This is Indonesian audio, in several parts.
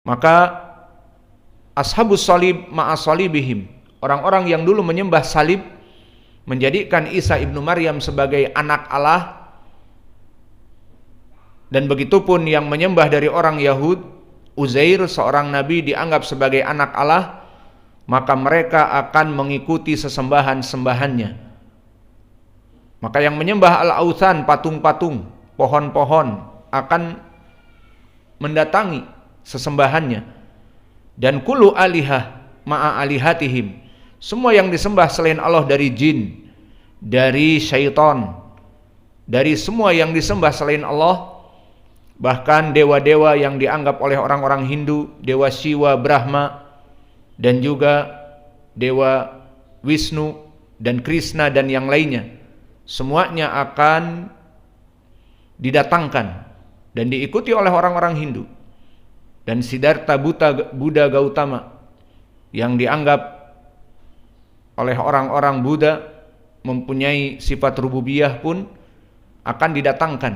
Maka ashabus salib ma'as salibihim, orang-orang yang dulu menyembah salib, menjadikan Isa ibnu Maryam sebagai anak Allah, dan begitupun yang menyembah dari orang Yahud, Uzair seorang nabi dianggap sebagai anak Allah, maka mereka akan mengikuti sesembahan-sembahannya. Maka yang menyembah al-authan, patung-patung, pohon-pohon, akan mendatangi sesembahannya. Dan kullu alihah ma'a alihatihim, semua yang disembah selain Allah dari jin, dari syaitan, dari semua yang disembah selain Allah, bahkan dewa-dewa yang dianggap oleh orang-orang Hindu, dewa Shiva, Brahma, dan juga dewa Wisnu dan Krishna dan yang lainnya, semuanya akan didatangkan dan diikuti oleh orang-orang Hindu. Dan Siddhartha Buddha Gautama yang dianggap oleh orang-orang Buddha mempunyai sifat rububiyah pun akan didatangkan.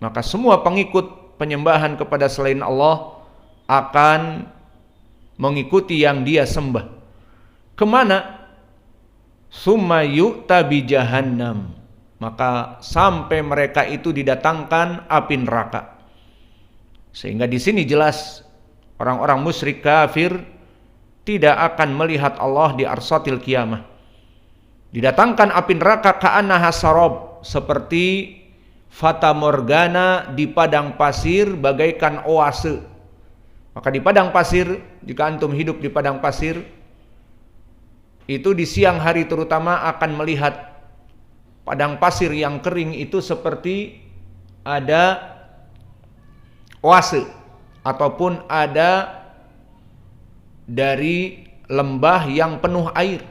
Maka semua pengikut penyembahan kepada selain Allah akan mengikuti yang dia sembah. Kemana? Summa yu'ta bi jahannam, maka sampai mereka itu didatangkan api neraka. Sehingga di sini jelas orang-orang musyrik kafir tidak akan melihat Allah di arsatil kiamah. Didatangkan api neraka ka'annaha sarab, seperti fata morgana di padang pasir, bagaikan oase. Maka di padang pasir, jika antum hidup di padang pasir, itu di siang hari terutama akan melihat padang pasir yang kering itu seperti ada oase, ataupun ada dari lembah yang penuh air.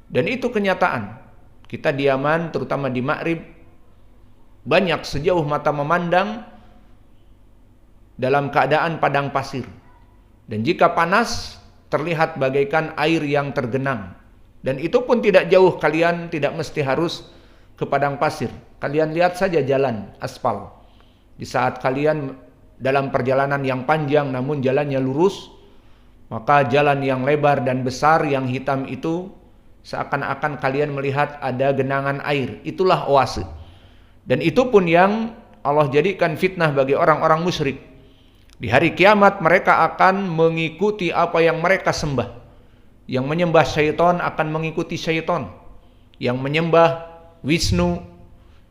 Dan itu kenyataan. Kita di Yaman, terutama di Ma'rib, banyak sejauh mata memandang dalam keadaan padang pasir. Dan jika panas, terlihat bagaikan air yang tergenang. Dan itu pun tidak jauh, kalian tidak mesti harus ke padang pasir. Kalian lihat saja jalan aspal. Di saat kalian dalam perjalanan yang panjang namun jalannya lurus, maka jalan yang lebar dan besar yang hitam itu seakan-akan kalian melihat ada genangan air. Itulah oase. Dan itu pun yang Allah jadikan fitnah bagi orang-orang musyrik. Di hari kiamat mereka akan mengikuti apa yang mereka sembah. Yang menyembah syaitan akan mengikuti syaitan. Yang menyembah Wisnu,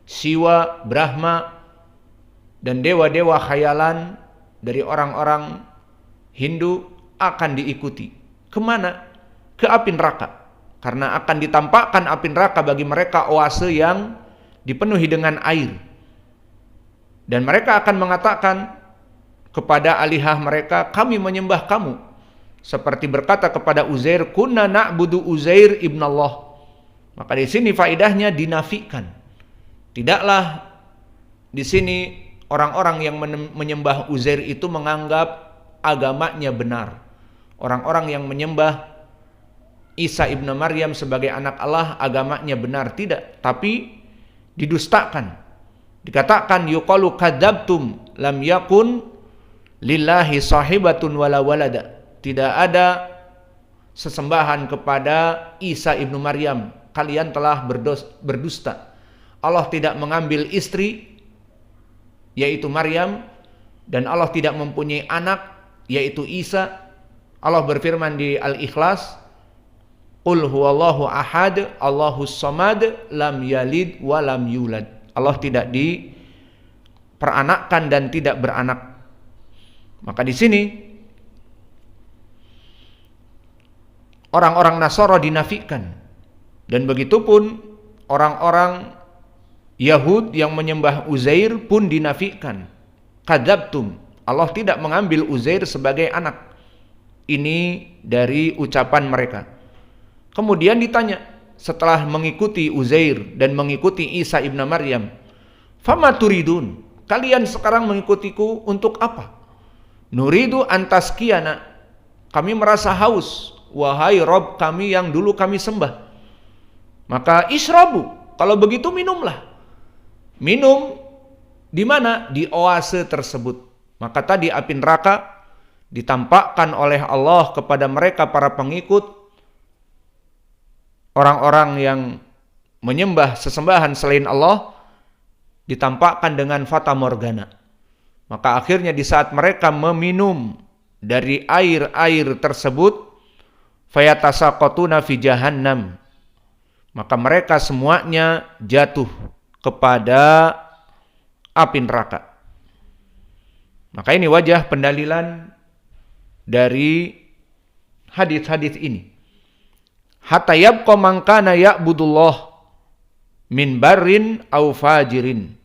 Shiva, Brahma, dan dewa-dewa khayalan dari orang-orang Hindu akan diikuti. Kemana? Ke api neraka. Karena akan ditampakkan api neraka bagi mereka oase yang dipenuhi dengan air. Dan mereka akan mengatakan kepada alihah mereka, kami menyembah kamu. Seperti berkata kepada Uzair, kunna na'budu Uzair ibn Allah. Maka di sini faidahnya dinafikan. Tidaklah di sini orang-orang yang menyembah Uzair itu menganggap agamanya benar. Orang-orang yang menyembah Isa ibnu Maryam sebagai anak Allah agamanya benar, tidak, tapi didustakan. Dikatakan yuqalu kadzabtum lam yakun lillahi sahibatun wala walada. Tidak ada sesembahan kepada Isa ibnu Maryam. Kalian telah berdusta. Allah tidak mengambil istri, yaitu Maryam, dan Allah tidak mempunyai anak, yaitu Isa. Allah berfirman di Al-Ikhlas, qul huwallahu ahad, Allahus samad, lam yalid wa lam yulad. Allah tidak diperanakkan dan tidak beranak. Maka di sini orang-orang Nasara dinafikan, dan begitupun orang-orang Yahud yang menyembah Uzair pun dinafikan. Kadzabtum, Allah tidak mengambil Uzair sebagai anak. Ini dari ucapan mereka. Kemudian ditanya, setelah mengikuti Uzair dan mengikuti Isa ibnu Maryam, fama turidun, kalian sekarang mengikutiku untuk apa? Nuridu antaskiyana, kami merasa haus, wahai Rob kami yang dulu kami sembah. Maka israbu, kalau begitu minumlah. Minum di mana? Di oase tersebut. Maka tadi api neraka ditampakkan oleh Allah kepada mereka para pengikut orang-orang yang menyembah sesembahan selain Allah, ditampakkan dengan fata morgana. Maka akhirnya di saat mereka meminum dari air-air tersebut, fayatasaqatuna fi jahannam, maka mereka semuanya jatuh kepada api neraka. Maka ini wajah pendalilan dari hadis-hadis ini. Hatta yabqa man kana ya'budullah min barrin aw fajirin.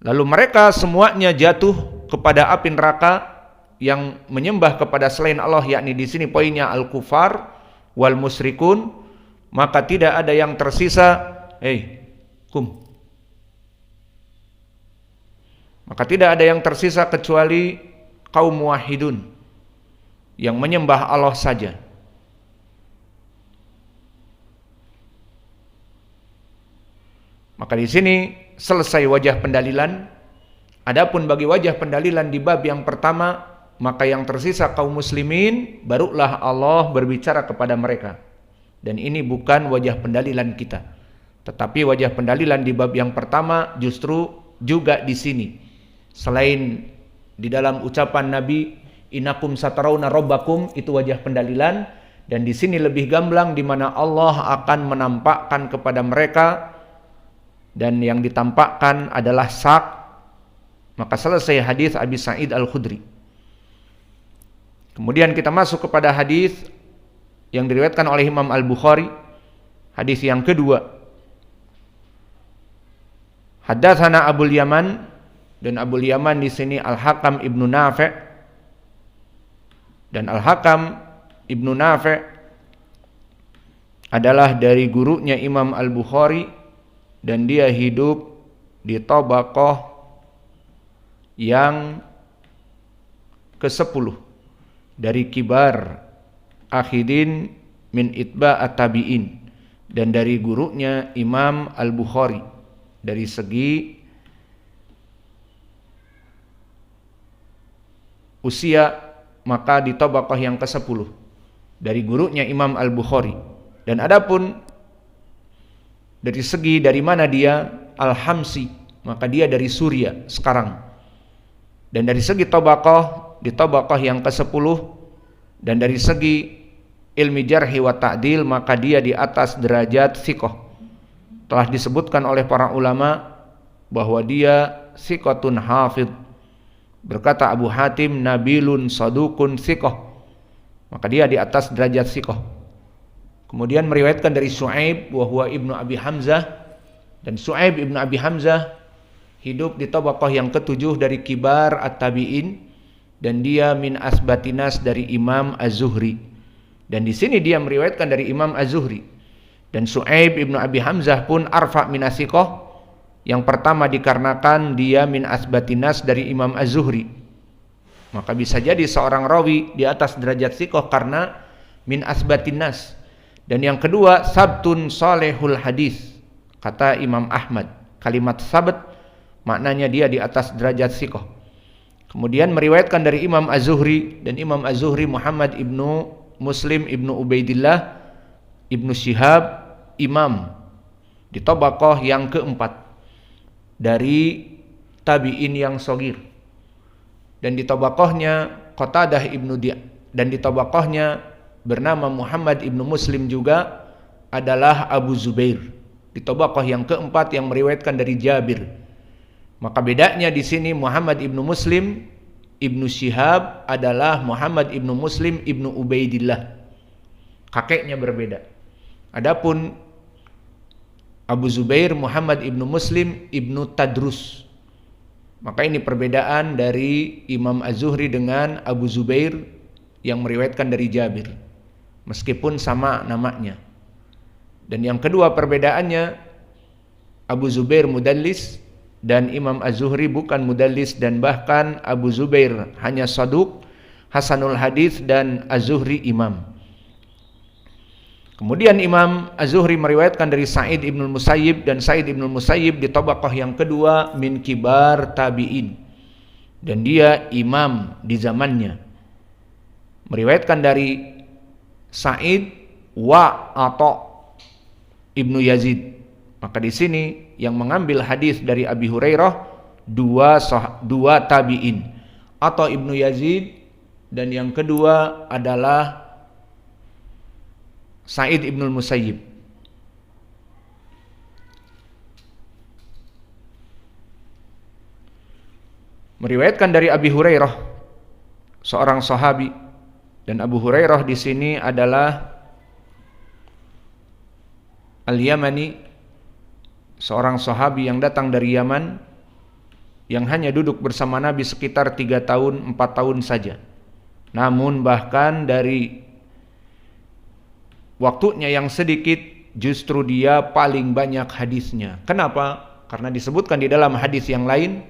Lalu mereka semuanya jatuh kepada api neraka yang menyembah kepada selain Allah, yakni di sini poinnya al-kufar wal musyrikun, maka tidak ada yang tersisa maka tidak ada yang tersisa kecuali kaum muwahhidun yang menyembah Allah saja. Maka di sini selesai wajah pendalilan. Adapun bagi wajah pendalilan di bab yang pertama, maka yang tersisa kaum muslimin, barulah Allah berbicara kepada mereka. Dan ini bukan wajah pendalilan kita. Tetapi wajah pendalilan di bab yang pertama justru juga di sini. Selain di dalam ucapan Nabi, innakum satarawna rabbakum, itu wajah pendalilan, dan di sini lebih gamblang di mana Allah akan menampakkan kepada mereka, dan yang ditampakkan adalah sak. Maka selesai hadis Abi Sa'id Al-Khudri. Kemudian kita masuk kepada hadis yang diriwayatkan oleh Imam Al-Bukhari, hadis yang kedua. Haddatsana Abul Yaman, dan Abul Yaman di sini Al-Hakam Ibnu Nafi', dan Al-Hakam Ibnu Nafi' adalah dari gurunya Imam Al-Bukhari, dan dia hidup di tabaqah yang ke-10 dari kibar akhidin min itba at-tabi'in, dan dari gurunya Imam Al-Bukhari dari segi usia, maka di tabaqah yang ke-10 dari gurunya Imam Al-Bukhari. Dan adapun dari segi dari mana dia, Al-Hamsi, maka dia dari Suria sekarang. Dan dari segi tabaqah, di tabaqah yang ke-10, dan dari segi ilmi jarhi wa ta'dil, maka dia di atas derajat thiqah. Telah disebutkan oleh para ulama bahwa dia thiqatun hafidh. Berkata Abu Hatim, nabilun sadukun thiqah, maka dia di atas derajat thiqah. Kemudian meriwayatkan dari Syu'aib wa huwa ibnu Abi Hamzah, dan Syu'aib ibnu Abi Hamzah hidup di tabaqah yang ke-7 dari kibar at-tabi'in, dan dia min asbatinas dari Imam Az-Zuhri. Dan di sini dia meriwayatkan dari Imam Az-Zuhri. Dan Syu'aib ibnu Abi Hamzah pun arfa min as-siqah. Yang pertama dikarenakan dia min asbatinas dari Imam Az-Zuhri. Maka bisa jadi seorang rawi di atas derajat siqah karena min asbatinas. Dan yang kedua, sabtun salihul hadis. Kata Imam Ahmad, kalimat sabt maknanya dia di atas derajat siqah. Kemudian meriwayatkan dari Imam Az-Zuhri, dan Imam Az-Zuhri Muhammad ibnu Muslim ibnu Ubaidillah ibnu Syihab, imam di tabaqah yang keempat dari tabi'in yang shagir. Dan di tabaqahnya Qatadah ibnu Di', dan di tabaqahnya bernama Muhammad ibnu Muslim juga adalah Abu Zubair di tabaqah yang keempat yang meriwayatkan dari Jabir. Maka bedanya di sini Muhammad ibnu Muslim ibnu Syihab adalah Muhammad ibnu Muslim ibnu Ubaidillah. Kakeknya berbeda. Adapun Abu Zubair Muhammad ibnu Muslim ibnu Tadrus. Maka ini perbedaan dari Imam Az-Zuhri dengan Abu Zubair yang meriwayatkan dari Jabir, meskipun sama namanya. Dan yang kedua perbedaannya, Abu Zubair mudallis dan Imam Az-Zuhri bukan mudallis, dan bahkan Abu Zubair hanya saduq, hasanul hadis, dan Az-Zuhri imam. Kemudian Imam Az-Zuhri meriwayatkan dari Sa'id ibn Musayyib, dan Sa'id ibn Musayyib di tabaqah yang kedua min kibar tabi'in, dan dia imam di zamannya. meriwayatkan dari Sa'id wa Atha Ibnu Yazid. Maka di sini yang mengambil hadis dari Abi Hurairah dua tabi'in, Atha Ibnu Yazid, dan yang kedua adalah Sa'id Ibnul Musayyib. Meriwayatkan dari Abi Hurairah, seorang sahabi, dan Abu Hurairah di sini adalah Al-Yamani, seorang sahabi yang datang dari Yaman, yang hanya duduk bersama Nabi sekitar 3 tahun 4 tahun saja. Namun bahkan dari waktunya yang sedikit, justru dia paling banyak hadisnya. Kenapa? Karena disebutkan di dalam hadis yang lain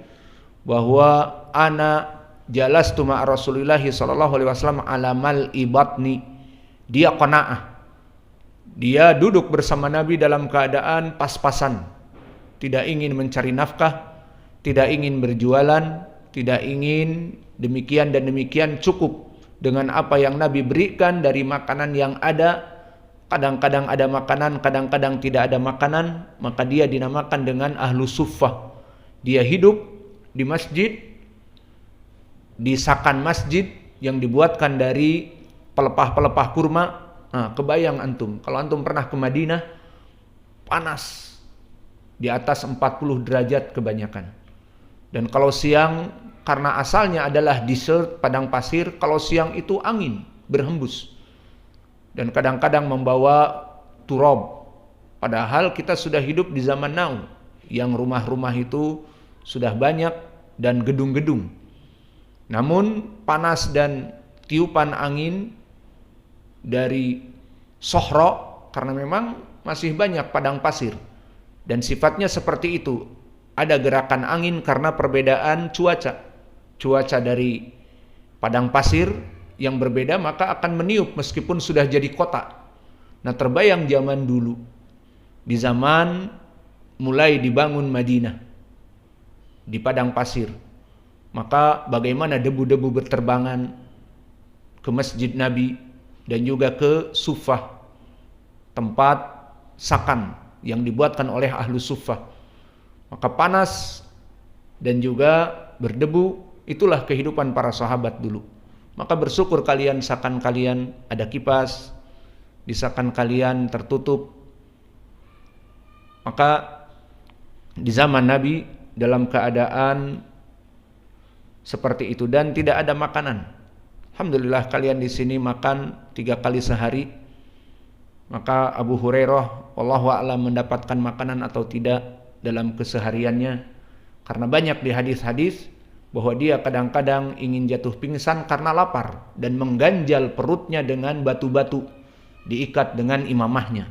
bahwa ana jalastu ma'a Rasulillah sallallahu alaihi wasallam ala mal'i batni. Dia qanaah. Dia duduk bersama Nabi dalam keadaan pas-pasan, tidak ingin mencari nafkah, tidak ingin berjualan, tidak ingin demikian dan demikian, cukup dengan apa yang Nabi berikan dari makanan yang ada. Kadang-kadang ada makanan, kadang-kadang tidak ada makanan, maka dia dinamakan dengan ahlu suffah. Dia hidup di masjid, di sakan masjid yang dibuatkan dari pelepah-pelepah kurma. Nah, kebayang antum, kalau antum pernah ke Madinah, panas di atas 40 derajat kebanyakan. Dan kalau siang, karena asalnya adalah desert, padang pasir, kalau siang itu angin berhembus. Dan kadang-kadang membawa turab. Padahal kita sudah hidup di zaman now, yang rumah-rumah itu sudah banyak dan gedung-gedung. Namun panas dan tiupan angin dari Sohro, karena memang masih banyak padang pasir, dan sifatnya seperti itu. Ada gerakan angin karena perbedaan cuaca dari padang pasir yang berbeda, maka akan meniup meskipun sudah jadi kota. Nah, terbayang zaman dulu, di zaman mulai dibangun Madinah di padang pasir, maka bagaimana debu-debu berterbangan ke Masjid Nabi dan juga ke Suffah, tempat sakan yang dibuatkan oleh ahlu Suffah. Maka panas dan juga berdebu, itulah kehidupan para sahabat dulu. Maka bersyukur kalian, sakan kalian ada kipas, di sakan kalian tertutup. Maka di zaman Nabi dalam keadaan seperti itu dan tidak ada makanan. Alhamdulillah kalian di sini makan 3 kali sehari. Maka Abu Hurairah wallahu a'lam mendapatkan makanan atau tidak dalam kesehariannya, karena banyak di hadis-hadis bahwa dia kadang-kadang ingin jatuh pingsan karena lapar dan mengganjal perutnya dengan batu-batu diikat dengan imamahnya.